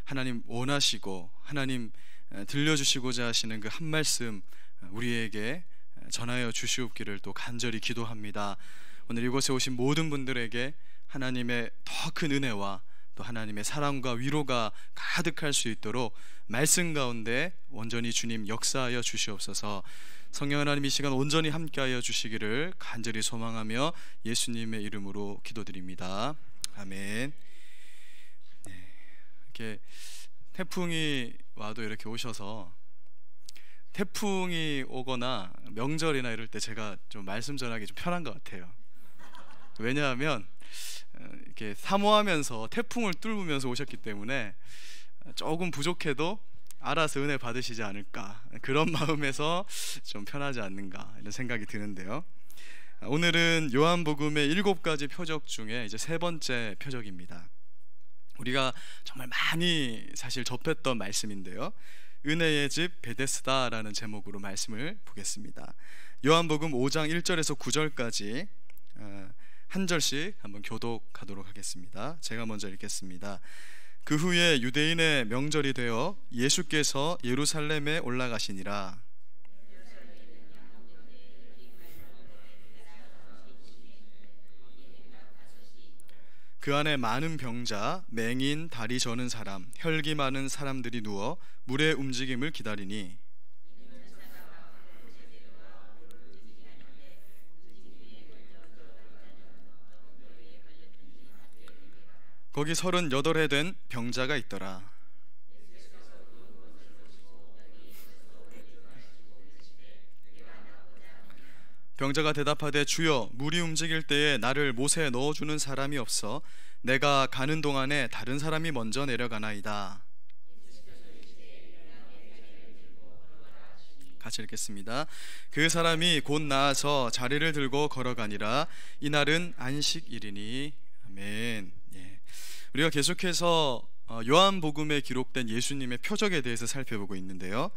하나님 원하시고 하나님 들려주시고자 하시는 그 한 말씀 우리에게 전하여 주시옵기를 또 간절히 기도합니다. 오늘 이곳에 오신 모든 분들에게 하나님의 더 큰 은혜와 또 하나님의 사랑과 위로가 가득할 수 있도록 말씀 가운데 온전히 주님 역사하여 주시옵소서. 성령 하나님 이 시간 온전히 함께하여 주시기를 간절히 소망하며 예수님의 이름으로 기도드립니다. 아멘. 네, 이렇게 태풍이 와도 이렇게 오셔서, 태풍이 오거나 명절이나 이럴 때 제가 좀 말씀 전하기 좀 편한 것 같아요. 왜냐하면 이렇게 사모하면서 태풍을 뚫으면서 오셨기 때문에 조금 부족해도 알아서 은혜 받으시지 않을까, 그런 마음에서 좀 편하지 않는가 이런 생각이 드는데요. 오늘은 요한복음의 7가지 표적 중에 이제 세 번째 표적입니다. 우리가 정말 많이 사실 접했던 말씀인데요, 은혜의 집 베데스다라는 제목으로 말씀을 보겠습니다. 요한복음 5장 1절에서 9절까지 한 절씩 한번 교독하도록 하겠습니다. 제가 먼저 읽겠습니다. 그 후에 유대인의 명절이 되어 예수께서 예루살렘에 올라가시니라. 그 안에 많은 병자, 맹인, 다리 저는 사람, 혈기 많은 사람들이 누워 물의 움직임을 기다리니 거기 38해 된 병자가 있더라. 병자가 대답하되 주여, 물이 움직일 때에 나를 못에 넣어주는 사람이 없어 내가 가는 동안에 다른 사람이 먼저 내려가나이다. 같이 읽겠습니다. 그 사람이 곧 나아서 자리를 들고 걸어가니라. 이날은 안식일이니. 아멘. 예. 우리가 계속해서 요한복음에 기록된 예수님의 표적에 대해서 살펴보고 있는데요,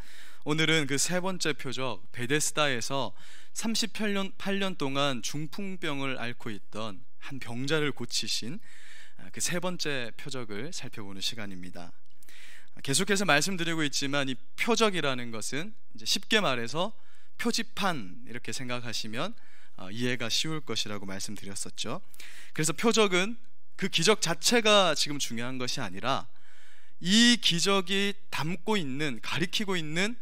오늘은 그 세 번째 표적 베데스다에서 38년 동안 중풍병을 앓고 있던 한 병자를 고치신 그 세 번째 표적을 살펴보는 시간입니다. 계속해서 말씀드리고 있지만 이 표적이라는 것은 이제 쉽게 말해서 표지판 이렇게 생각하시면 이해가 쉬울 것이라고 말씀드렸었죠. 그래서 표적은 그 기적 자체가 지금 중요한 것이 아니라 이 기적이 담고 있는, 가리키고 있는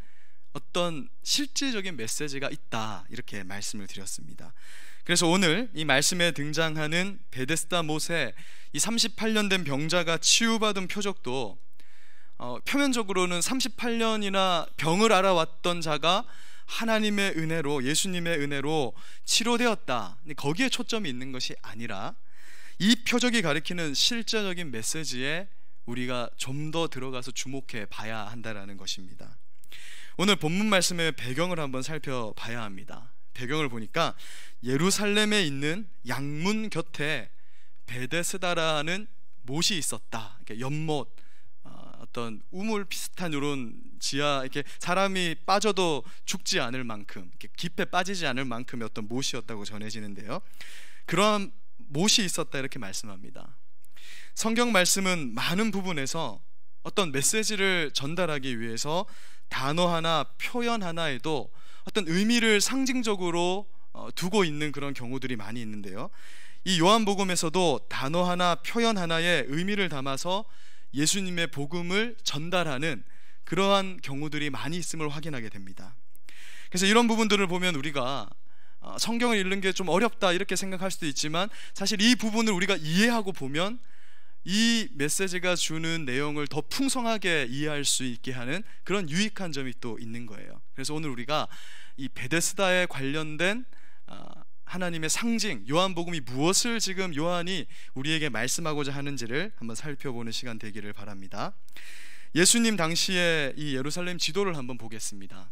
어떤 실질적인 메시지가 있다, 이렇게 말씀을 드렸습니다. 그래서 오늘 이 말씀에 등장하는 베데스다 못에 이 38년 된 병자가 치유받은 표적도 표면적으로는 38년이나 병을 앓아왔던 자가 하나님의 은혜로, 예수님의 은혜로 치료되었다, 거기에 초점이 있는 것이 아니라 이 표적이 가리키는 실제적인 메시지에 우리가 좀 더 들어가서 주목해 봐야 한다는 것입니다. 오늘 본문 말씀의 배경을 한번 살펴봐야 합니다. 배경을 보니까 예루살렘에 있는 양문 곁에 베데스다라는 못이 있었다. 이렇게 연못, 어떤 우물 비슷한 이런 지하, 이렇게 사람이 빠져도 죽지 않을 만큼, 이렇게 깊게 빠지지 않을 만큼의 어떤 못이었다고 전해지는데요, 그런 못이 있었다 이렇게 말씀합니다. 성경 말씀은 많은 부분에서 어떤 메시지를 전달하기 위해서 단어 하나, 표현 하나에도 어떤 의미를 상징적으로 두고 있는 그런 경우들이 많이 있는데요, 이 요한복음에서도 단어 하나, 표현 하나에 의미를 담아서 예수님의 복음을 전달하는 그러한 경우들이 많이 있음을 확인하게 됩니다. 그래서 이런 부분들을 보면 우리가 성경을 읽는 게 좀 어렵다 이렇게 생각할 수도 있지만, 사실 이 부분을 우리가 이해하고 보면 이 메시지가 주는 내용을 더 풍성하게 이해할 수 있게 하는 그런 유익한 점이 또 있는 거예요. 그래서 오늘 우리가 이 베데스다에 관련된 하나님의 상징, 요한복음이 무엇을 지금 요한이 우리에게 말씀하고자 하는지를 한번 살펴보는 시간 되기를 바랍니다. 예수님 당시에 이 예루살렘 지도를 한번 보겠습니다.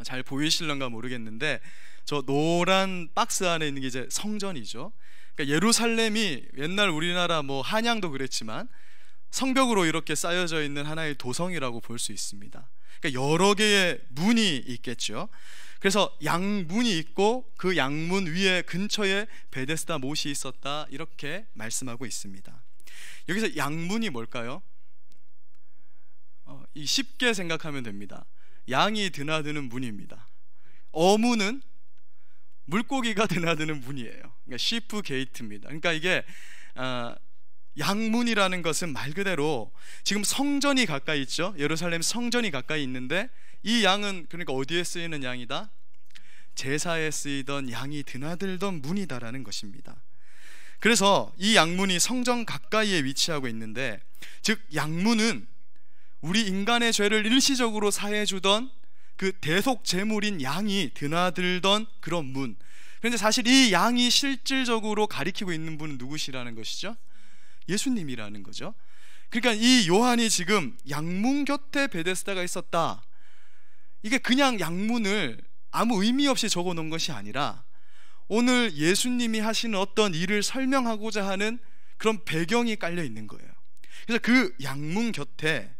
잘 보이실런가 모르겠는데 저 노란 박스 안에 있는 게 이제 성전이죠. 그러니까 예루살렘이 옛날 우리나라 뭐 한양도 그랬지만 성벽으로 이렇게 쌓여져 있는 하나의 도성이라고 볼 수 있습니다. 그러니까 여러 개의 문이 있겠죠. 그래서 양문이 있고 그 양문 위에 근처에 베데스다 못이 있었다 이렇게 말씀하고 있습니다. 여기서 양문이 뭘까요? 쉽게 생각하면 됩니다. 양이 드나드는 문입니다. 어문은 물고기가 드나드는 문이에요. 그러니까 시프 게이트입니다. 그러니까 이게 양문이라는 것은 말 그대로 지금 성전이 가까이 있죠. 예루살렘 성전이 가까이 있는데 이 양은 그러니까 어디에 쓰이는 양이다? 제사에 쓰이던 양이 드나들던 문이다라는 것입니다. 그래서 이 양문이 성전 가까이에 위치하고 있는데, 즉 양문은 우리 인간의 죄를 일시적으로 사해주던 그 대속 제물인 양이 드나들던 그런 문. 그런데 사실 이 양이 실질적으로 가리키고 있는 분은 누구시라는 것이죠? 예수님이라는 거죠. 그러니까 이 요한이 지금 양문 곁에 베데스다가 있었다, 이게 그냥 양문을 아무 의미 없이 적어 놓은 것이 아니라 오늘 예수님이 하시는 어떤 일을 설명하고자 하는 그런 배경이 깔려 있는 거예요. 그래서 그 양문 곁에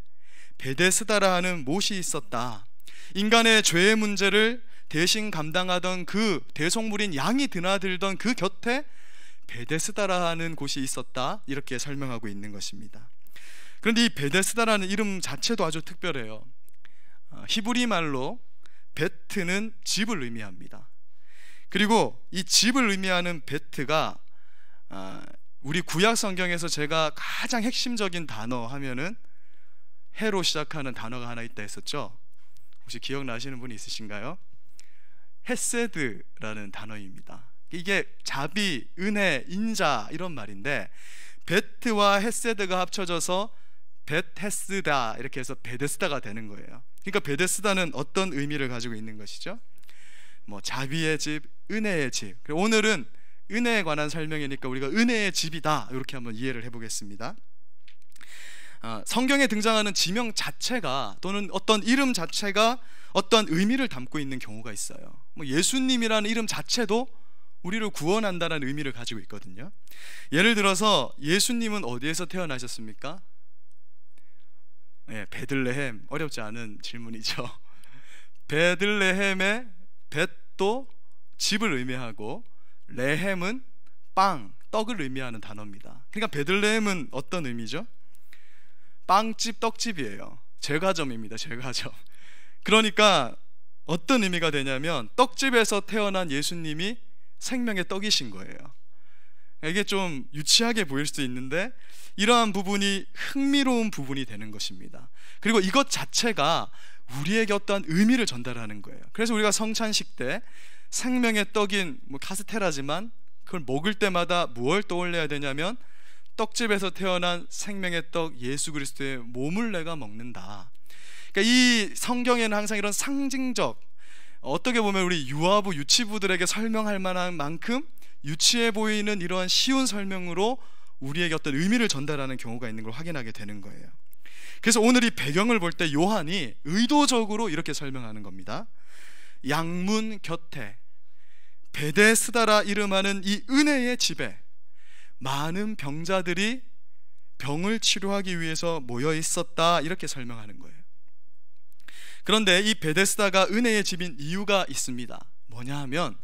베데스다라는 못이 있었다. 인간의 죄의 문제를 대신 감당하던 그 대속물인 양이 드나들던 그 곁에 베데스다라는 곳이 있었다, 이렇게 설명하고 있는 것입니다. 그런데 이 베데스다라는 이름 자체도 아주 특별해요. 히브리 말로 베트는 집을 의미합니다. 그리고 이 집을 의미하는 베트가 우리 구약 성경에서 제가 가장 핵심적인 단어 하면은 해로 시작하는 단어가 하나 있다 했었죠. 혹시 기억나시는 분이 있으신가요? 헤세드라는 단어입니다. 이게 자비, 은혜, 인자 이런 말인데, 베트와 헤세드가 합쳐져서 벳헤스다 이렇게 해서 베데스다가 되는 거예요. 그러니까 베데스다는 어떤 의미를 가지고 있는 것이죠? 뭐 자비의 집, 은혜의 집. 오늘은 은혜에 관한 설명이니까 우리가 은혜의 집이다, 이렇게 한번 이해를 해보겠습니다. 성경에 등장하는 지명 자체가 또는 어떤 이름 자체가 어떤 의미를 담고 있는 경우가 있어요. 뭐 예수님이라는 이름 자체도 우리를 구원한다는 의미를 가지고 있거든요. 예를 들어서 예수님은 어디에서 태어나셨습니까? 네, 베들레헴. 어렵지 않은 질문이죠. 베들레헴의 벳도 집을 의미하고 레헴은 빵, 떡을 의미하는 단어입니다. 그러니까 베들레헴은 어떤 의미죠? 빵집, 떡집이에요. 제과점입니다. 제과점. 그러니까 어떤 의미가 되냐면 떡집에서 태어난 예수님이 생명의 떡이신 거예요. 이게 좀 유치하게 보일 수도 있는데 이러한 부분이 흥미로운 부분이 되는 것입니다. 그리고 이것 자체가 우리에게 어떠한 의미를 전달하는 거예요. 그래서 우리가 성찬식 때 생명의 떡인 카스테라지만 그걸 먹을 때마다 무엇을 떠올려야 되냐면 떡집에서 태어난 생명의 떡 예수 그리스도의 몸을 내가 먹는다. 그러니까 이 성경에는 항상 이런 상징적, 어떻게 보면 우리 유아부, 유치부들에게 설명할 만한 만큼 유치해 보이는 이러한 쉬운 설명으로 우리에게 어떤 의미를 전달하는 경우가 있는 걸 확인하게 되는 거예요. 그래서 오늘 이 배경을 볼 때 요한이 의도적으로 이렇게 설명하는 겁니다. 양문 곁에 베데스다라 이름하는 이 은혜의 집에 많은 병자들이 병을 치료하기 위해서 모여 있었다, 이렇게 설명하는 거예요. 그런데 이 베데스다가 은혜의 집인 이유가 있습니다. 뭐냐 하면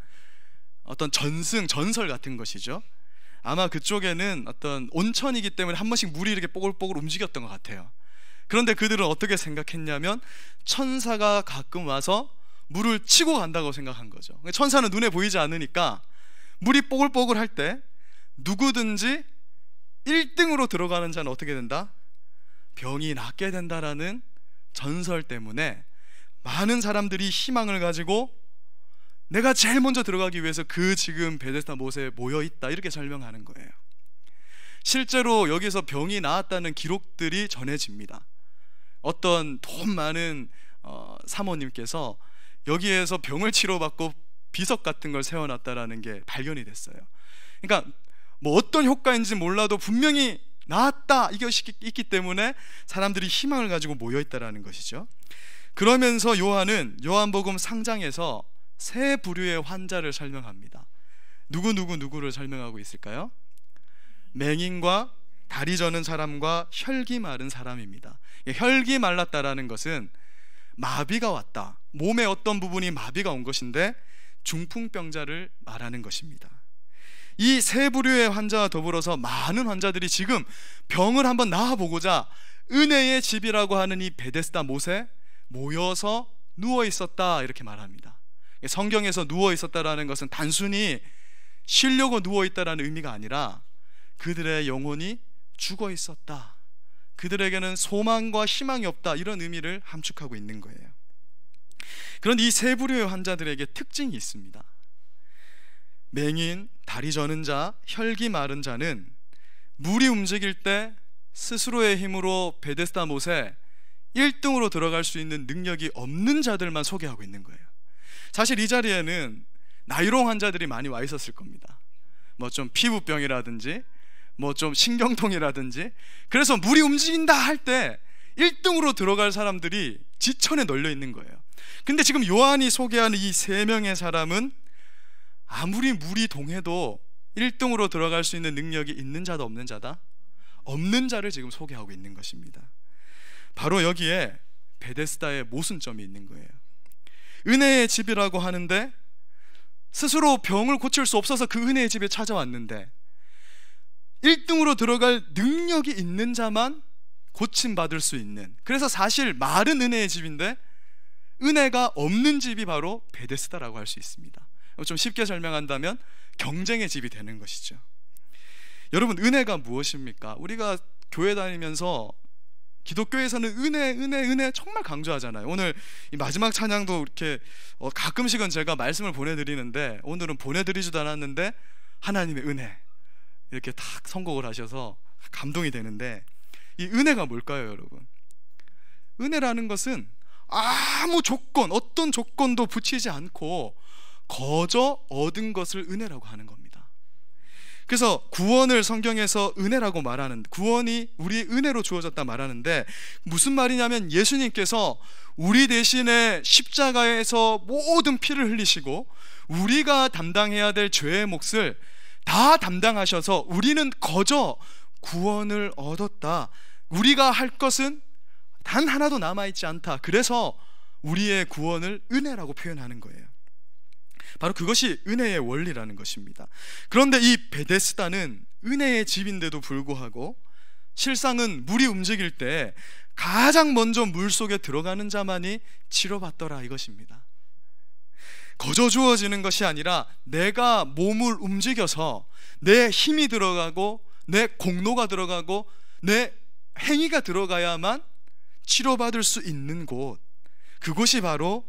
어떤 전설 같은 것이죠. 아마 그쪽에는 어떤 온천이기 때문에 한 번씩 물이 이렇게 뽀글뽀글 움직였던 것 같아요. 그런데 그들은 어떻게 생각했냐면 천사가 가끔 와서 물을 치고 간다고 생각한 거죠. 천사는 눈에 보이지 않으니까 물이 뽀글뽀글 할 때 누구든지 1등으로 들어가는 자는 어떻게 된다? 병이 낫게 된다라는 전설 때문에 많은 사람들이 희망을 가지고 내가 제일 먼저 들어가기 위해서 그 지금 베데스다 못에 모여 있다, 이렇게 설명하는 거예요. 실제로 여기서 병이 나았다는 기록들이 전해집니다. 어떤 돈 많은 사모님께서 여기에서 병을 치료받고 비석 같은 걸 세워놨다라는 게 발견이 됐어요. 그러니까 뭐 어떤 효과인지 몰라도 분명히 나았다, 이것이 있기 때문에 사람들이 희망을 가지고 모여있다라는 것이죠. 그러면서 요한은 요한복음 상장에서 세 부류의 환자를 설명합니다. 누구를 설명하고 있을까요? 맹인과 다리 저는 사람과 혈기 마른 사람입니다. 혈기 말랐다라는 것은 마비가 왔다, 몸의 어떤 부분이 마비가 온 것인데 중풍병자를 말하는 것입니다. 이 세 부류의 환자와 더불어서 많은 환자들이 지금 병을 한번 나아보고자 은혜의 집이라고 하는 이 베데스다 못에 모여서 누워 있었다, 이렇게 말합니다. 성경에서 누워 있었다라는 것은 단순히 쉬려고 누워 있다라는 의미가 아니라 그들의 영혼이 죽어 있었다, 그들에게는 소망과 희망이 없다, 이런 의미를 함축하고 있는 거예요. 그런데 이 세 부류의 환자들에게 특징이 있습니다. 맹인, 다리 저는 자, 혈기 마른 자는 물이 움직일 때 스스로의 힘으로 베데스다 못에 1등으로 들어갈 수 있는 능력이 없는 자들만 소개하고 있는 거예요. 사실 이 자리에는 나이롱 환자들이 많이 와 있었을 겁니다. 뭐 좀 피부병이라든지 뭐 좀 신경통이라든지, 그래서 물이 움직인다 할 때 1등으로 들어갈 사람들이 지천에 널려 있는 거예요. 근데 지금 요한이 소개하는 이 세 명의 사람은 아무리 물이 동해도 1등으로 들어갈 수 있는 능력이 있는 자다, 없는 자다? 없는 자를 지금 소개하고 있는 것입니다. 바로 여기에 베데스다의 모순점이 있는 거예요. 은혜의 집이라고 하는데 스스로 병을 고칠 수 없어서 그 은혜의 집에 찾아왔는데 1등으로 들어갈 능력이 있는 자만 고침받을 수 있는, 그래서 사실 말은 은혜의 집인데 은혜가 없는 집이 바로 베데스다라고 할 수 있습니다. 좀 쉽게 설명한다면 경쟁의 집이 되는 것이죠. 여러분, 은혜가 무엇입니까? 우리가 교회 다니면서 기독교에서는 은혜 정말 강조하잖아요. 오늘 이 마지막 찬양도 이렇게 가끔씩은 제가 말씀을 보내드리는데, 오늘은 보내드리지도 않았는데 하나님의 은혜 이렇게 딱 선곡을 하셔서 감동이 되는데, 이 은혜가 뭘까요, 여러분? 은혜라는 것은 아무 조건, 어떤 조건도 붙이지 않고 거저 얻은 것을 은혜라고 하는 겁니다. 그래서 구원을 성경에서 은혜라고 말하는, 구원이 우리의 은혜로 주어졌다 말하는데 무슨 말이냐면, 예수님께서 우리 대신에 십자가에서 모든 피를 흘리시고 우리가 담당해야 될 죄의 몫을 다 담당하셔서 우리는 거저 구원을 얻었다, 우리가 할 것은 단 하나도 남아있지 않다, 그래서 우리의 구원을 은혜라고 표현하는 거예요. 바로 그것이 은혜의 원리라는 것입니다. 그런데 이 베데스다는 은혜의 집인데도 불구하고 실상은 물이 움직일 때 가장 먼저 물속에 들어가는 자만이 치료받더라, 이것입니다. 거저 주어지는 것이 아니라 내가 몸을 움직여서 내 힘이 들어가고 내 공로가 들어가고 내 행위가 들어가야만 치료받을 수 있는 곳, 그곳이 바로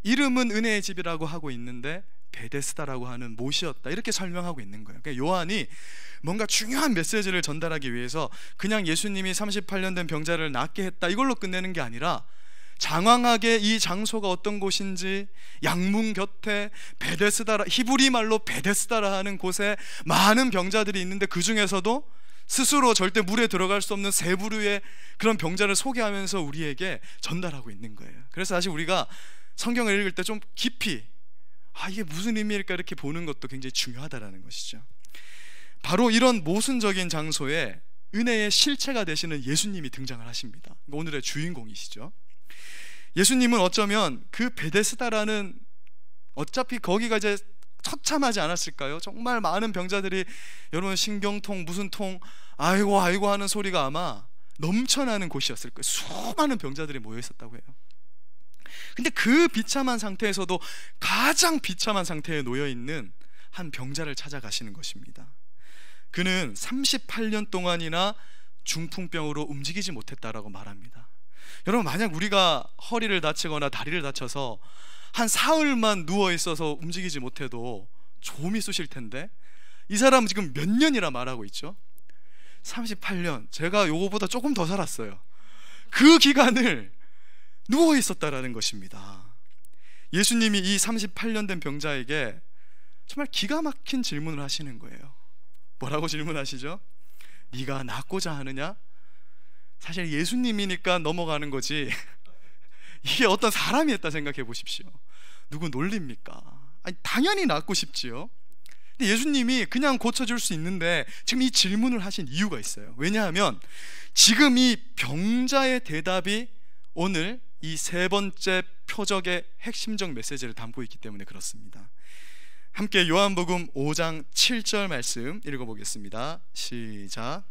이름은 은혜의 집이라고 하고 있는데 베데스다라고 하는 못이었다, 이렇게 설명하고 있는 거예요. 그러니까 요한이 뭔가 중요한 메시지를 전달하기 위해서 그냥 예수님이 38년 된 병자를 낫게 했다, 이걸로 끝내는 게 아니라 장황하게 이 장소가 어떤 곳인지, 양문 곁에 베데스다라, 히브리 말로 베데스다라 하는 곳에 많은 병자들이 있는데 그 중에서도 스스로 절대 물에 들어갈 수 없는 세 부류의 그런 병자를 소개하면서 우리에게 전달하고 있는 거예요. 그래서 사실 우리가 성경을 읽을 때 좀 깊이 이게 무슨 의미일까 이렇게 보는 것도 굉장히 중요하다라는 것이죠. 바로 이런 모순적인 장소에 은혜의 실체가 되시는 예수님이 등장을 하십니다. 오늘의 주인공이시죠. 예수님은 어쩌면 그 베데스다라는, 어차피 거기가 이제 처참하지 않았을까요? 정말 많은 병자들이, 여러분 신경통 무슨 통 아이고 하는 소리가 아마 넘쳐나는 곳이었을 거예요. 수많은 병자들이 모여 있었다고 해요. 근데 그 비참한 상태에서도 가장 비참한 상태에 놓여 있는 한 병자를 찾아가시는 것입니다. 그는 38년 동안이나 중풍병으로 움직이지 못했다라고 말합니다. 여러분, 만약 우리가 허리를 다치거나 다리를 다쳐서 한 사흘만 누워 있어서 움직이지 못해도 좀이 쑤실 텐데, 이 사람은 지금 몇 년이라 말하고 있죠? 38년. 제가 요거보다 조금 더 살았어요. 그 기간을 누워 있었다라는 것입니다. 예수님이 이 38년 된 병자에게 정말 기가 막힌 질문을 하시는 거예요. 뭐라고 질문하시죠? 네가 낫고자 하느냐? 사실 예수님이니까 넘어가는 거지 이게 어떤 사람이 했다 생각해 보십시오. 누구 놀립니까? 아니, 당연히 낫고 싶지요. 근데 예수님이 그냥 고쳐줄 수 있는데 지금 이 질문을 하신 이유가 있어요. 왜냐하면 지금 이 병자의 대답이 오늘 이 세 번째 표적의 핵심적 메시지를 담고 있기 때문에 그렇습니다. 함께 요한복음 5장 7절 말씀 읽어보겠습니다. 시작.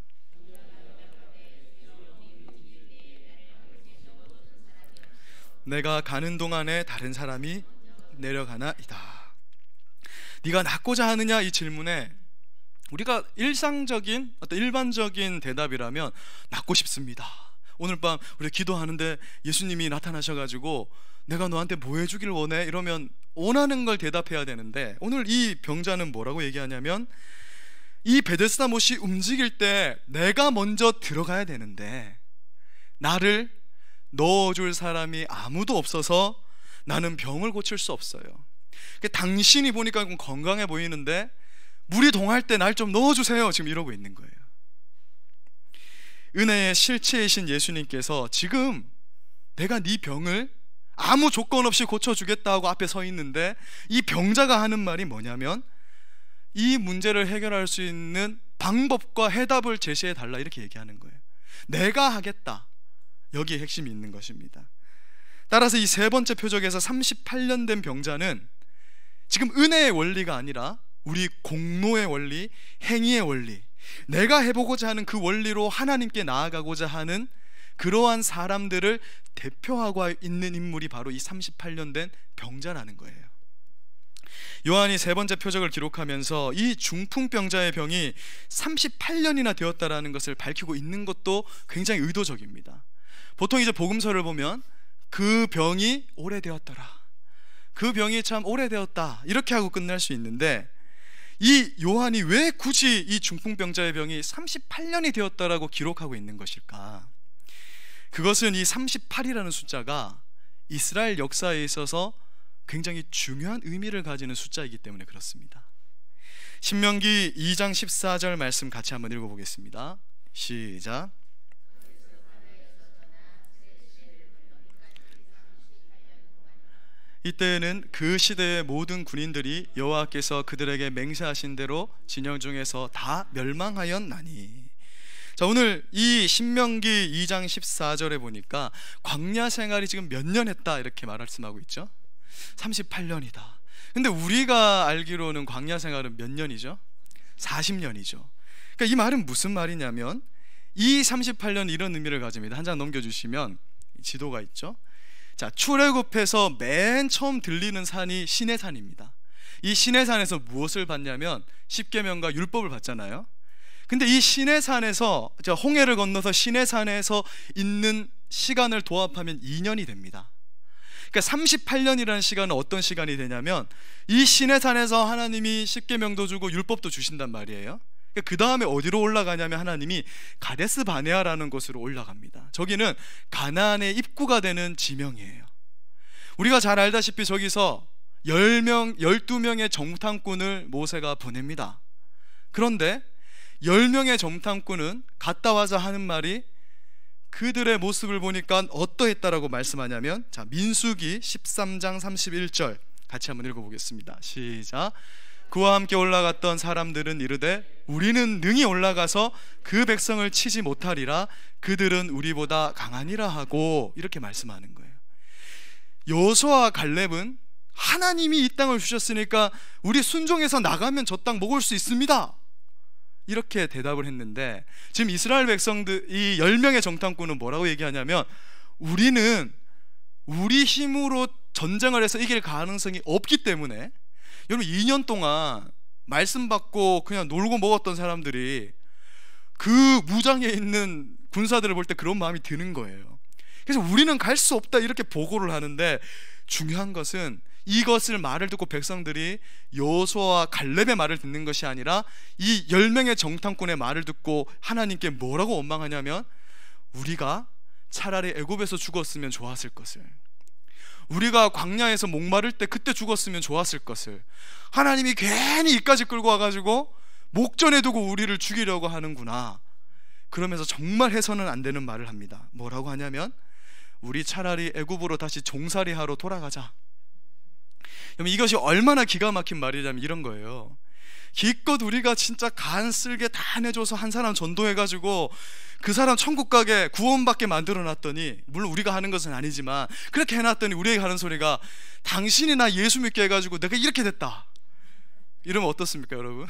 내가 가는 동안에 다른 사람이 내려가나이다. 네가 낫고자 하느냐, 이 질문에 우리가 일상적인 어떤 일반적인 대답이라면 낫고 싶습니다. 오늘 밤 우리 기도하는데 예수님이 나타나셔가지고 내가 너한테 뭐 해주길 원해? 이러면 원하는 걸 대답해야 되는데, 오늘 이 병자는 뭐라고 얘기하냐면, 이 베데스다 못이 움직일 때 내가 먼저 들어가야 되는데 나를 넣어줄 사람이 아무도 없어서 나는 병을 고칠 수 없어요. 당신이 보니까 건강해 보이는데 물이 동할 때 날 좀 넣어주세요, 지금 이러고 있는 거예요. 은혜의 실체이신 예수님께서 지금 내가 네 병을 아무 조건 없이 고쳐주겠다고 앞에 서 있는데, 이 병자가 하는 말이 뭐냐면 이 문제를 해결할 수 있는 방법과 해답을 제시해 달라, 이렇게 얘기하는 거예요. 내가 하겠다, 여기에 핵심이 있는 것입니다. 따라서 이 세 번째 표적에서 38년 된 병자는 지금 은혜의 원리가 아니라 우리 공로의 원리, 행위의 원리, 내가 해보고자 하는 그 원리로 하나님께 나아가고자 하는 그러한 사람들을 대표하고 있는 인물이 바로 이 38년 된 병자라는 거예요. 요한이 세 번째 표적을 기록하면서 이 중풍병자의 병이 38년이나 되었다라는 것을 밝히고 있는 것도 굉장히 의도적입니다. 보통 이제 복음서를 보면 그 병이 오래되었더라, 그 병이 참 오래되었다, 이렇게 하고 끝날 수 있는데, 이 요한이 왜 굳이 이 중풍병자의 병이 38년이 되었다라고 기록하고 있는 것일까? 그것은 이 38이라는 숫자가 이스라엘 역사에 있어서 굉장히 중요한 의미를 가지는 숫자이기 때문에 그렇습니다. 신명기 2장 14절 말씀 같이 한번 읽어보겠습니다. 시작. 이때에는 그 시대의 모든 군인들이 여호와께서 그들에게 맹세하신 대로 진영 중에서 다 멸망하였나니. 자, 오늘 이 신명기 2장 14절에 보니까 광야 생활이 지금 몇 년 했다, 이렇게 말씀하고 있죠. 38년이다. 근데 우리가 알기로는 광야 생활은 몇 년이죠? 40년이죠. 그러니까 이 말은 무슨 말이냐면, 이 38년 이런 의미를 가집니다. 한 장 넘겨주시면 지도가 있죠. 자, 출애굽해서 맨 처음 들리는 산이 시내산입니다. 이 시내산에서 무엇을 받냐면 십계명과 율법을 받잖아요. 근데 이 시내산에서, 홍해를 건너서 시내산에서 있는 시간을 도합하면 2년이 됩니다. 그러니까 38년이라는 시간은 어떤 시간이 되냐면, 이 시내산에서 하나님이 십계명도 주고 율법도 주신단 말이에요. 그 다음에 어디로 올라가냐면 하나님이 가데스 바네아라는 곳으로 올라갑니다. 저기는 가나안의 입구가 되는 지명이에요. 우리가 잘 알다시피 저기서 12명의 정탐꾼을 모세가 보냅니다. 그런데 10명의 정탐꾼은 갔다 와서 하는 말이, 그들의 모습을 보니까 어떠했다라고 말씀하냐면, 자, 민수기 13장 31절 같이 한번 읽어보겠습니다. 시작. 그와 함께 올라갔던 사람들은 이르되 우리는 능히 올라가서 그 백성을 치지 못하리라, 그들은 우리보다 강하니라 하고, 이렇게 말씀하는 거예요. 여호수아와 갈렙은 하나님이 이 땅을 주셨으니까 우리 순종해서 나가면 저 땅 먹을 수 있습니다, 이렇게 대답을 했는데, 지금 이스라엘 백성들, 이 10명의 정탐꾼은 뭐라고 얘기하냐면, 우리는 우리 힘으로 전쟁을 해서 이길 가능성이 없기 때문에, 여러분 2년 동안 말씀 받고 그냥 놀고 먹었던 사람들이 그 무장에 있는 군사들을 볼 때 그런 마음이 드는 거예요. 그래서 우리는 갈 수 없다, 이렇게 보고를 하는데, 중요한 것은 이것을 말을 듣고 백성들이 여호수아와 갈렙의 말을 듣는 것이 아니라 이 10명의 정탐꾼의 말을 듣고 하나님께 뭐라고 원망하냐면, 우리가 차라리 애굽에서 죽었으면 좋았을 것을, 우리가 광야에서 목마를 때 그때 죽었으면 좋았을 것을 하나님이 괜히 이까지 끌고 와가지고 목전에 두고 우리를 죽이려고 하는구나, 그러면서 정말 해서는 안 되는 말을 합니다. 뭐라고 하냐면, 우리 차라리 애굽으로 다시 종살이하러 돌아가자. 이것이 얼마나 기가 막힌 말이냐면 이런 거예요. 기껏 우리가 진짜 간 쓸게 다 내줘서 한 사람 전도해가지고 그 사람 천국 가게 구원받게 만들어놨더니, 물론 우리가 하는 것은 아니지만 그렇게 해놨더니 우리에게 하는 소리가, 당신이 나 예수 믿게 해가지고 내가 이렇게 됐다, 이러면 어떻습니까 여러분?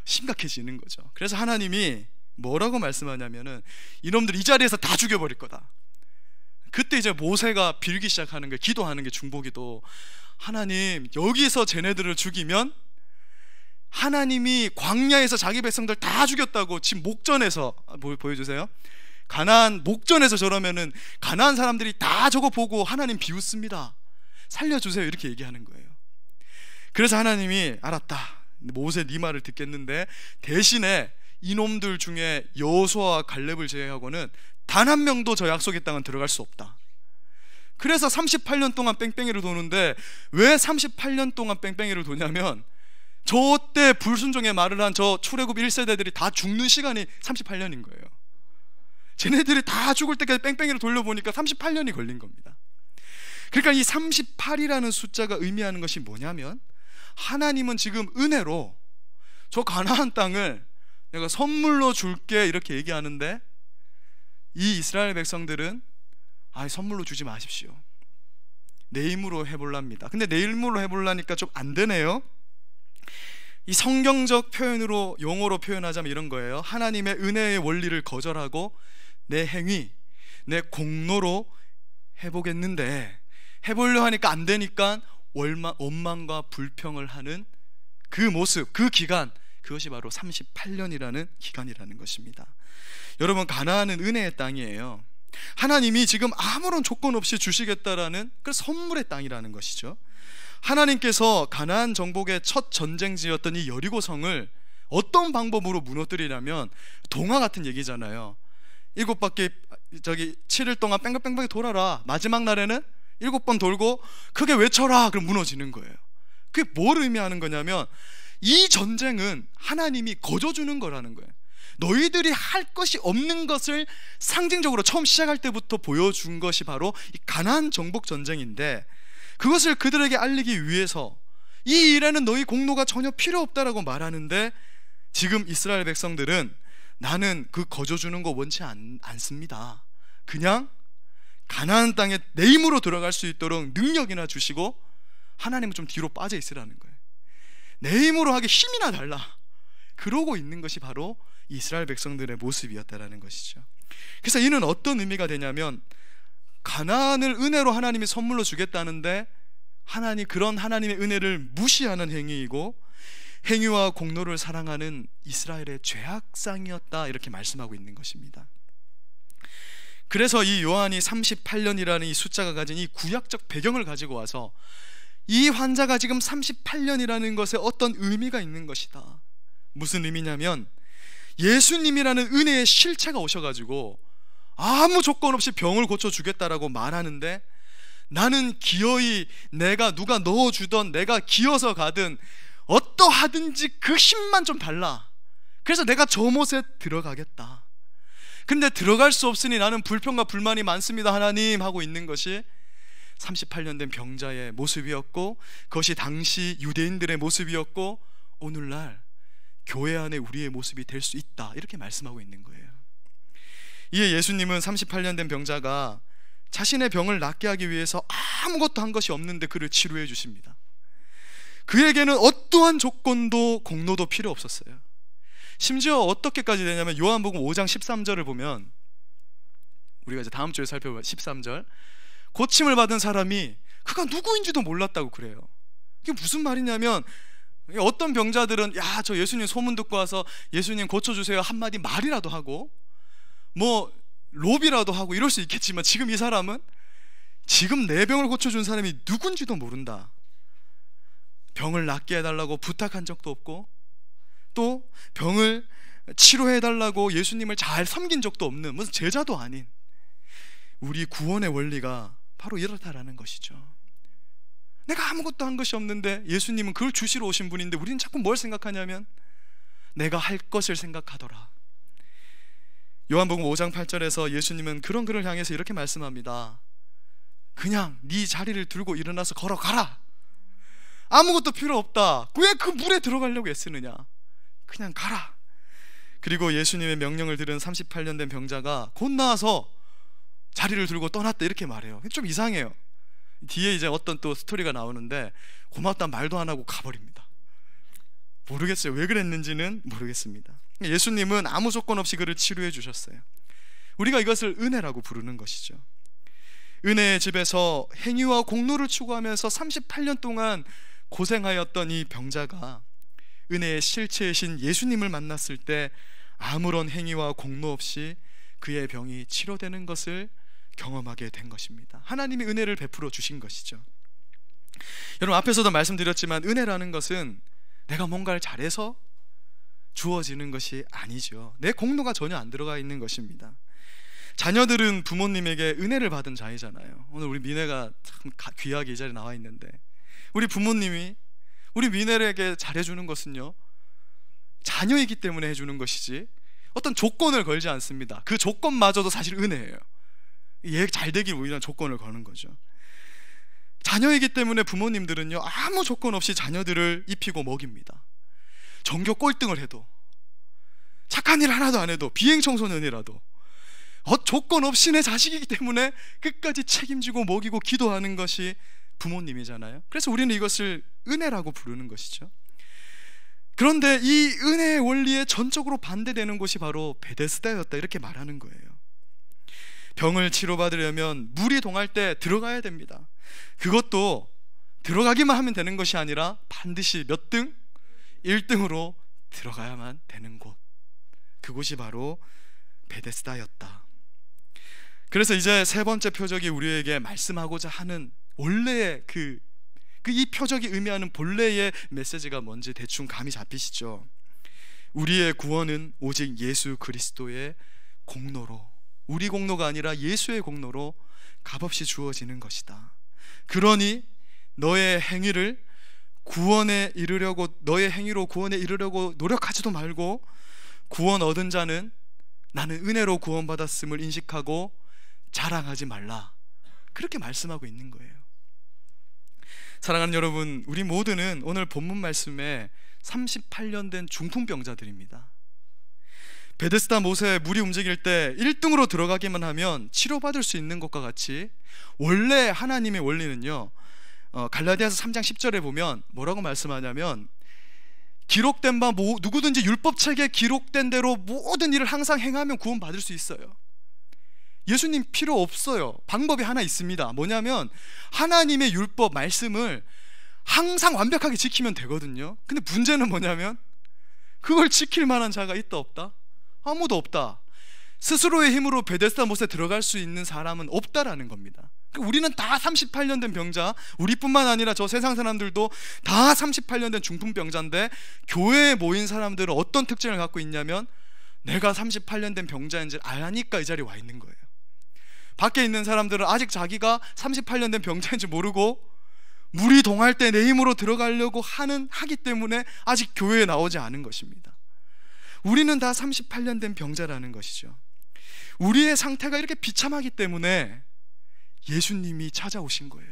심각해지는 거죠. 그래서 하나님이 뭐라고 말씀하냐면은, 이놈들 이 자리에서 다 죽여버릴 거다, 그때 이제 모세가 빌기 시작하는 거예요. 기도하는 게 중보기도. 하나님, 여기서 쟤네들을 죽이면 하나님이 광야에서 자기 백성들 다 죽였다고 지금 목전에서 보여주세요. 가나안 목전에서 저러면은 가나안 사람들이 다 저거 보고 하나님 비웃습니다. 살려주세요 이렇게 얘기하는 거예요. 그래서 하나님이 알았다, 모세 네 말을 듣겠는데 대신에 이놈들 중에 여호수아와 갈렙을 제외하고는 단 한 명도 저 약속의 땅은 들어갈 수 없다. 그래서 38년 동안 뺑뺑이를 도는데, 왜 38년 동안 뺑뺑이를 도냐면 저때 불순종의 말을 한 저 출애굽 1세대들이 다 죽는 시간이 38년인 거예요. 쟤네들이 다 죽을 때까지 뺑뺑이를 돌려보니까 38년이 걸린 겁니다. 그러니까 이 38이라는 숫자가 의미하는 것이 뭐냐면, 하나님은 지금 은혜로 저 가나안 땅을 내가 선물로 줄게 이렇게 얘기하는데, 이 이스라엘 백성들은 선물로 주지 마십시오, 내 힘으로 해볼랍니다. 근데 내 힘으로 해볼라니까 좀 안 되네요. 이 성경적 표현으로, 용어로 표현하자면 이런 거예요. 하나님의 은혜의 원리를 거절하고 내 행위, 내 공로로 해보겠는데 해보려 하니까 안 되니까 원망과 불평을 하는 그 모습, 그 기간, 그것이 바로 38년이라는 기간이라는 것입니다. 여러분, 가나안은 은혜의 땅이에요. 하나님이 지금 아무런 조건 없이 주시겠다라는 그 선물의 땅이라는 것이죠. 하나님께서 가나안 정복의 첫 전쟁지였던 이 여리고성을 어떤 방법으로 무너뜨리냐면, 동화 같은 얘기잖아요. 7일 동안 뺑글뺑글 돌아라, 마지막 날에는 7번 돌고 크게 외쳐라, 그럼 무너지는 거예요. 그게 뭘 의미하는 거냐면, 이 전쟁은 하나님이 거저주는 거라는 거예요. 너희들이 할 것이 없는 것을 상징적으로 처음 시작할 때부터 보여준 것이 바로 이 가나안 정복 전쟁인데, 그것을 그들에게 알리기 위해서 이 일에는 너희 공로가 전혀 필요 없다라고 말하는데, 지금 이스라엘 백성들은 나는 그 거저주는 거 원치 않습니다, 그냥 가나안 땅에 내 힘으로 들어갈 수 있도록 능력이나 주시고 하나님은 좀 뒤로 빠져 있으라는 거예요. 내 힘으로 하기 힘이나 달라, 그러고 있는 것이 바로 이스라엘 백성들의 모습이었다라는 것이죠. 그래서 이는 어떤 의미가 되냐면, 가나안을 은혜로 하나님이 선물로 주겠다는데 그런 하나님의 은혜를 무시하는 행위이고, 행위와 공로를 사랑하는 이스라엘의 죄악상이었다, 이렇게 말씀하고 있는 것입니다. 그래서 이 요한이 38년이라는 이 숫자가 가진 이 구약적 배경을 가지고 와서 이 환자가 지금 38년이라는 것에 어떤 의미가 있는 것이다. 무슨 의미냐면, 예수님이라는 은혜의 실체가 오셔가지고 아무 조건 없이 병을 고쳐주겠다라고 말하는데, 나는 기어이 내가 누가 넣어주던, 내가 기어서 가든 어떠하든지 그 힘만 좀 달라, 그래서 내가 저 못에 들어가겠다. 근데 들어갈 수 없으니 나는 불평과 불만이 많습니다 하나님 하고 있는 것이 38년 된 병자의 모습이었고, 그것이 당시 유대인들의 모습이었고, 오늘날 교회 안에 우리의 모습이 될 수 있다, 이렇게 말씀하고 있는 거예요. 이에 예수님은 38년 된 병자가 자신의 병을 낫게 하기 위해서 아무것도 한 것이 없는데 그를 치료해 주십니다. 그에게는 어떠한 조건도 공로도 필요 없었어요. 심지어 어떻게까지 되냐면, 요한복음 5장 13절을 보면, 우리가 이제 다음 주에 살펴볼 13절, 고침을 받은 사람이 그가 누구인지도 몰랐다고 그래요. 이게 무슨 말이냐면, 어떤 병자들은 저 예수님 소문 듣고 와서 예수님 고쳐주세요 한마디 말이라도 하고 뭐 로비라도 하고 이럴 수 있겠지만, 지금 이 사람은 지금 내 병을 고쳐준 사람이 누군지도 모른다. 병을 낫게 해달라고 부탁한 적도 없고, 또 병을 치료해달라고 예수님을 잘 섬긴 적도 없는 무슨 제자도 아닌, 우리 구원의 원리가 바로 이렇다라는 것이죠. 내가 아무것도 한 것이 없는데 예수님은 그걸 주시러 오신 분인데, 우리는 자꾸 뭘 생각하냐면 내가 할 것을 생각하더라. 요한복음 5장 8절에서 예수님은 그런 그를 향해서 이렇게 말씀합니다. 그냥 네 자리를 들고 일어나서 걸어가라. 아무것도 필요 없다. 왜 그 물에 들어가려고 애쓰느냐, 그냥 가라. 그리고 예수님의 명령을 들은 38년 된 병자가 곧 나와서 자리를 들고 떠났다, 이렇게 말해요. 좀 이상해요. 뒤에 이제 어떤 또 스토리가 나오는데, 고맙다는 말도 안 하고 가버립니다. 모르겠어요, 왜 그랬는지는 모르겠습니다. 예수님은 아무 조건 없이 그를 치료해 주셨어요. 우리가 이것을 은혜라고 부르는 것이죠. 은혜의 집에서 행위와 공로를 추구하면서 38년 동안 고생하였던 이 병자가 은혜의 실체이신 예수님을 만났을 때 아무런 행위와 공로 없이 그의 병이 치료되는 것을 경험하게 된 것입니다. 하나님이 은혜를 베풀어 주신 것이죠. 여러분, 앞에서도 말씀드렸지만 은혜라는 것은 내가 뭔가를 잘해서 주어지는 것이 아니죠. 내 공로가 전혀 안 들어가 있는 것입니다. 자녀들은 부모님에게 은혜를 받은 자이잖아요. 오늘 우리 미네가 참 귀하게 이 자리에 나와 있는데, 우리 부모님이 우리 미네에게 잘해주는 것은요, 자녀이기 때문에 해주는 것이지 어떤 조건을 걸지 않습니다. 그 조건마저도 사실 은혜예요. 얘 잘 되길 위한 조건을 거는 거죠. 자녀이기 때문에 부모님들은요, 아무 조건 없이 자녀들을 입히고 먹입니다. 전교 꼴등을 해도, 착한 일 하나도 안 해도, 비행청소년이라도 조건 없이 내 자식이기 때문에 끝까지 책임지고 먹이고 기도하는 것이 부모님이잖아요. 그래서 우리는 이것을 은혜라고 부르는 것이죠. 그런데 이 은혜의 원리에 전적으로 반대되는 곳이 바로 베데스다였다, 이렇게 말하는 거예요. 병을 치료받으려면 물이 동할 때 들어가야 됩니다. 그것도 들어가기만 하면 되는 것이 아니라 반드시 몇 등? 1등으로 들어가야만 되는 곳, 그곳이 바로 베데스다였다. 그래서 이제 세 번째 표적이 우리에게 말씀하고자 하는 원래의 이 표적이 의미하는 본래의 메시지가 뭔지 대충 감이 잡히시죠? 우리의 구원은 오직 예수 그리스도의 공로로, 우리 공로가 아니라 예수의 공로로 값없이 주어지는 것이다. 그러니 너의 행위로 구원에 이르려고 노력하지도 말고, 구원 얻은 자는 나는 은혜로 구원받았음을 인식하고 자랑하지 말라, 그렇게 말씀하고 있는 거예요. 사랑하는 여러분, 우리 모두는 오늘 본문 말씀에 38년 된 중풍병자들입니다. 베데스다 못에 물이 움직일 때 1등으로 들어가기만 하면 치료받을 수 있는 것과 같이, 원래 하나님의 원리는요, 갈라디아서 3장 10절에 보면 뭐라고 말씀하냐면, 기록된 바 누구든지 율법책에 기록된 대로 모든 일을 항상 행하면 구원받을 수 있어요. 예수님 필요 없어요. 방법이 하나 있습니다. 뭐냐면 하나님의 율법 말씀을 항상 완벽하게 지키면 되거든요. 근데 문제는 뭐냐면 그걸 지킬 만한 자가 있다 없다? 아무도 없다. 스스로의 힘으로 베데스다 못에 들어갈 수 있는 사람은 없다라는 겁니다. 우리는 다 38년 된 병자, 우리뿐만 아니라 저 세상 사람들도 다 38년 된 중풍병자인데, 교회에 모인 사람들은 어떤 특징을 갖고 있냐면 내가 38년 된 병자인지 아니까 이 자리에 와 있는 거예요. 밖에 있는 사람들은 아직 자기가 38년 된 병자인지 모르고 물이 동할 때 내 힘으로 들어가려고 하기 때문에 아직 교회에 나오지 않은 것입니다. 우리는 다 38년 된 병자라는 것이죠. 우리의 상태가 이렇게 비참하기 때문에 예수님이 찾아오신 거예요.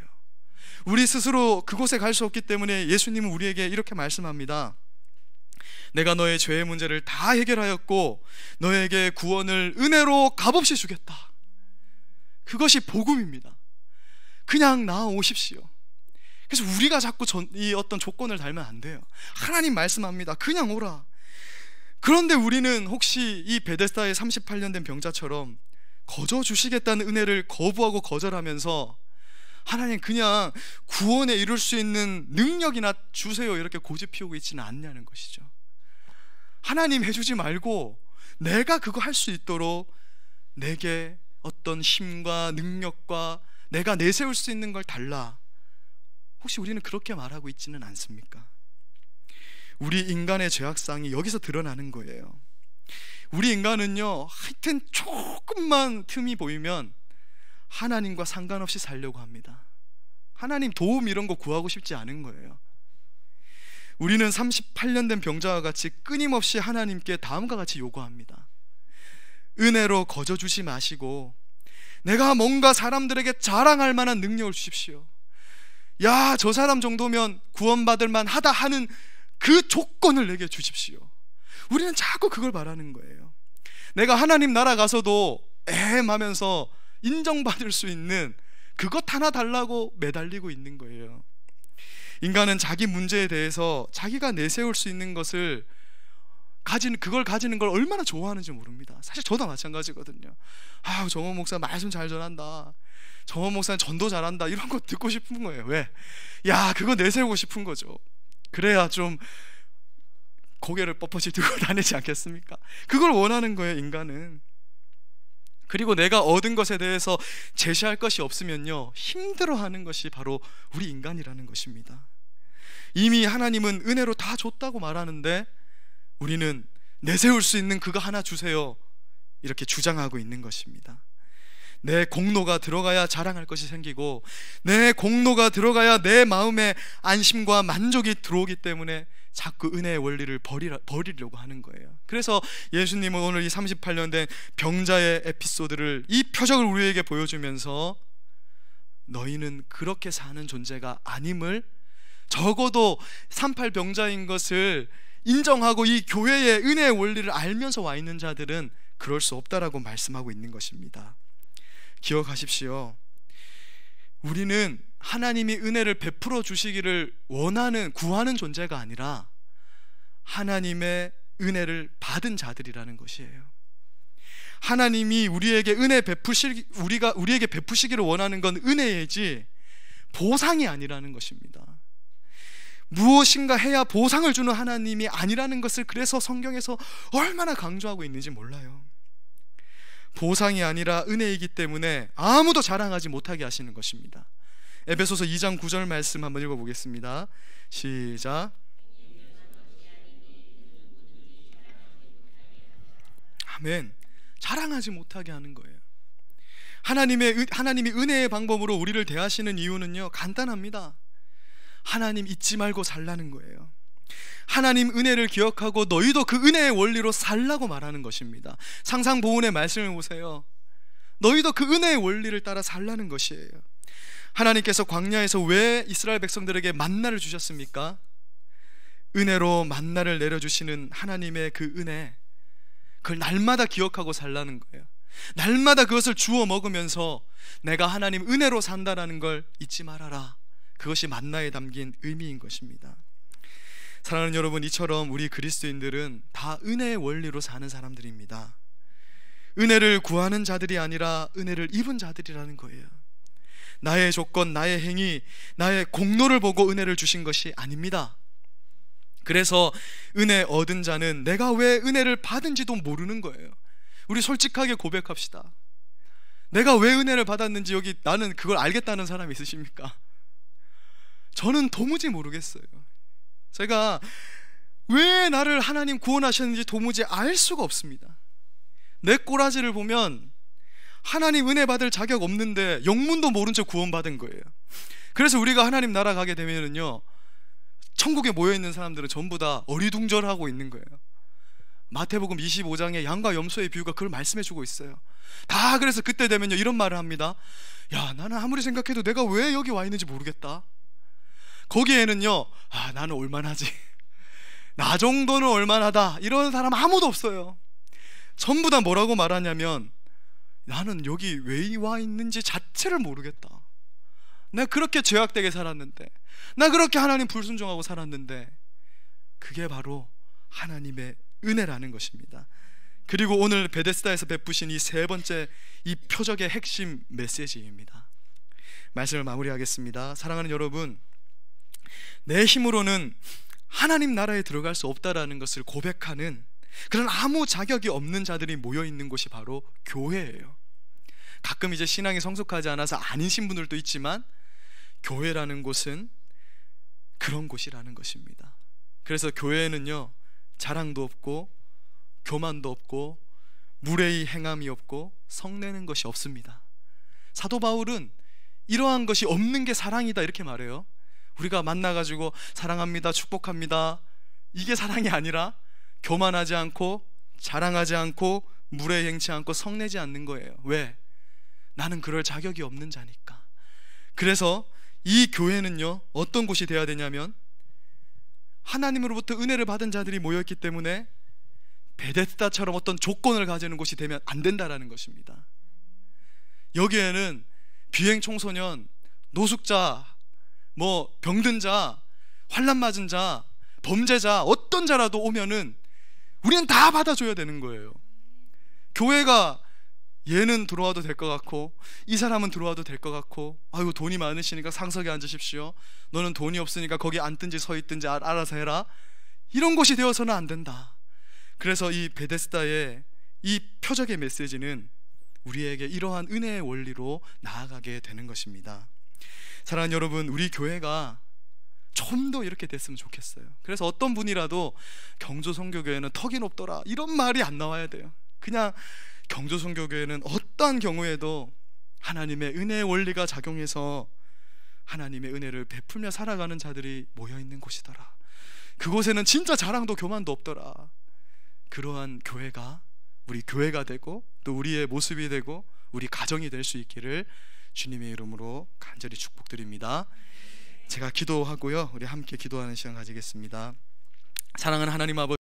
우리 스스로 그곳에 갈 수 없기 때문에 예수님은 우리에게 이렇게 말씀합니다. 내가 너의 죄의 문제를 다 해결하였고 너에게 구원을 은혜로 값없이 주겠다. 그것이 복음입니다. 그냥 나아오십시오. 그래서 우리가 자꾸 이 어떤 조건을 달면 안 돼요. 하나님 말씀합니다. 그냥 오라. 그런데 우리는 혹시 이 베데스다의 38년 된 병자처럼 거저 주시겠다는 은혜를 거부하고 거절하면서 하나님 그냥 구원에 이룰 수 있는 능력이나 주세요 이렇게 고집 피우고 있지는 않냐는 것이죠. 하나님 해주지 말고 내가 그거 할 수 있도록 내게 어떤 힘과 능력과 내가 내세울 수 있는 걸 달라. 혹시 우리는 그렇게 말하고 있지는 않습니까? 우리 인간의 죄악상이 여기서 드러나는 거예요. 우리 인간은요, 하여튼 조금만 틈이 보이면 하나님과 상관없이 살려고 합니다. 하나님 도움 이런 거 구하고 싶지 않은 거예요. 우리는 38년 된 병자와 같이 끊임없이 하나님께 다음과 같이 요구합니다. 은혜로 거저 주지 마시고 내가 뭔가 사람들에게 자랑할 만한 능력을 주십시오. 야, 저 사람 정도면 구원받을 만하다 하는 그 조건을 내게 주십시오. 우리는 자꾸 그걸 바라는 거예요. 내가 하나님 나라 가서도 하면서 인정받을 수 있는 그것 하나 달라고 매달리고 있는 거예요. 인간은 자기 문제에 대해서 자기가 내세울 수 있는 것을 그걸 가지는 걸 얼마나 좋아하는지 모릅니다. 사실 저도 마찬가지거든요. 정원 목사 말씀 잘 전한다. 정원 목사님 전도 잘한다 이런 거 듣고 싶은 거예요. 왜? 야, 그거 내세우고 싶은 거죠. 그래야 좀 고개를 뻣뻣이 들고 다니지 않겠습니까? 그걸 원하는 거예요, 인간은. 그리고 내가 얻은 것에 대해서 제시할 것이 없으면요, 힘들어하는 것이 바로 우리 인간이라는 것입니다. 이미 하나님은 은혜로 다 줬다고 말하는데 우리는 내세울 수 있는 그거 하나 주세요 이렇게 주장하고 있는 것입니다. 내 공로가 들어가야 자랑할 것이 생기고, 내 공로가 들어가야 내 마음에 안심과 만족이 들어오기 때문에 자꾸 은혜의 원리를 버리려고 하는 거예요. 그래서 예수님은 오늘 이 38년 된 병자의 에피소드를, 이 표적을 우리에게 보여주면서 너희는 그렇게 사는 존재가 아님을, 적어도 38 병자인 것을 인정하고 이 교회의 은혜의 원리를 알면서 와 있는 자들은 그럴 수 없다라고 말씀하고 있는 것입니다. 기억하십시오. 우리는 하나님이 은혜를 베풀어 주시기를 구하는 존재가 아니라 하나님의 은혜를 받은 자들이라는 것이에요. 하나님이 우리에게 우리에게 베푸시기를 원하는 건 은혜이지 보상이 아니라는 것입니다. 무엇인가 해야 보상을 주는 하나님이 아니라는 것을 그래서 성경에서 얼마나 강조하고 있는지 몰라요. 보상이 아니라 은혜이기 때문에 아무도 자랑하지 못하게 하시는 것입니다. 에베소서 2장 9절 말씀 한번 읽어보겠습니다. 시작. 아멘. 자랑하지 못하게 하는 거예요. 하나님이 은혜의 방법으로 우리를 대하시는 이유는요, 간단합니다. 하나님 잊지 말고 살라는 거예요. 하나님 은혜를 기억하고 너희도 그 은혜의 원리로 살라고 말하는 것입니다. 상상보훈의 말씀을 보세요. 너희도 그 은혜의 원리를 따라 살라는 것이에요. 하나님께서 광야에서 왜 이스라엘 백성들에게 만나를 주셨습니까? 은혜로 만나를 내려주시는 하나님의 그 은혜, 그걸 날마다 기억하고 살라는 거예요. 날마다 그것을 주워 먹으면서 내가 하나님 은혜로 산다라는 걸 잊지 말아라. 그것이 만나에 담긴 의미인 것입니다. 사랑하는 여러분, 이처럼 우리 그리스도인들은 다 은혜의 원리로 사는 사람들입니다. 은혜를 구하는 자들이 아니라 은혜를 입은 자들이라는 거예요. 나의 조건, 나의 행위, 나의 공로를 보고 은혜를 주신 것이 아닙니다. 그래서 은혜 얻은 자는 내가 왜 은혜를 받은지도 모르는 거예요. 우리 솔직하게 고백합시다. 내가 왜 은혜를 받았는지 여기 나는 그걸 알겠다는 사람이 있으십니까? 저는 도무지 모르겠어요. 제가 왜 나를 하나님 구원하셨는지 도무지 알 수가 없습니다. 내 꼬라지를 보면 하나님 은혜 받을 자격 없는데 영문도 모른 채 구원받은 거예요. 그래서 우리가 하나님 나라 가게 되면은요, 천국에 모여있는 사람들은 전부 다 어리둥절하고 있는 거예요. 마태복음 25장에 양과 염소의 비유가 그걸 말씀해주고 있어요. 다 그래서 그때 되면요 이런 말을 합니다. 야, 나는 아무리 생각해도 내가 왜 여기 와 있는지 모르겠다. 거기에는요, 아, 나는 올만하지, 나 정도는 올만하다, 이런 사람 아무도 없어요. 전부 다 뭐라고 말하냐면, 나는 여기 왜 와 있는지 자체를 모르겠다. 내가 그렇게 죄악되게 살았는데, 나 그렇게 하나님 불순종하고 살았는데. 그게 바로 하나님의 은혜라는 것입니다. 그리고 오늘 베데스다에서 베푸신 이 세 번째 이 표적의 핵심 메시지입니다. 말씀을 마무리하겠습니다. 사랑하는 여러분, 내 힘으로는 하나님 나라에 들어갈 수 없다라는 것을 고백하는 그런 아무 자격이 없는 자들이 모여있는 곳이 바로 교회예요. 가끔 이제 신앙이 성숙하지 않아서 아닌 신분들도 있지만 교회라는 곳은 그런 곳이라는 것입니다. 그래서 교회는요, 자랑도 없고 교만도 없고 무례히 행함이 없고 성내는 것이 없습니다. 사도 바울은 이러한 것이 없는 게 사랑이다 이렇게 말해요. 우리가 만나가지고 사랑합니다, 축복합니다, 이게 사랑이 아니라 교만하지 않고 자랑하지 않고 무례히 행치 않고 성내지 않는 거예요. 왜? 나는 그럴 자격이 없는 자니까. 그래서 이 교회는요, 어떤 곳이 되어야 되냐면 하나님으로부터 은혜를 받은 자들이 모였기 때문에 베데스다처럼 어떤 조건을 가지는 곳이 되면 안 된다라는 것입니다. 여기에는 비행 청소년, 노숙자, 뭐 병든 자, 환난 맞은 자, 범죄자, 어떤 자라도 오면은 우리는 다 받아줘야 되는 거예요. 교회가 얘는 들어와도 될 것 같고 이 사람은 들어와도 될 것 같고, 아이고 돈이 많으시니까 상석에 앉으십시오, 너는 돈이 없으니까 거기 앉든지 서 있든지 알아서 해라, 이런 곳이 되어서는 안 된다. 그래서 이 베데스다의 이 표적의 메시지는 우리에게 이러한 은혜의 원리로 나아가게 되는 것입니다. 사랑하는 여러분, 우리 교회가 좀 더 이렇게 됐으면 좋겠어요. 그래서 어떤 분이라도 경조선교교회는 턱이 높더라 이런 말이 안 나와야 돼요. 그냥 경조선교교회는 어떠한 경우에도 하나님의 은혜의 원리가 작용해서 하나님의 은혜를 베풀며 살아가는 자들이 모여있는 곳이더라, 그곳에는 진짜 자랑도 교만도 없더라. 그러한 교회가 우리 교회가 되고 또 우리의 모습이 되고 우리 가정이 될 수 있기를 주님의 이름으로 간절히 축복드립니다. 제가 기도하고요, 우리 함께 기도하는 시간 가지겠습니다. 사랑하는 하나님 아버지,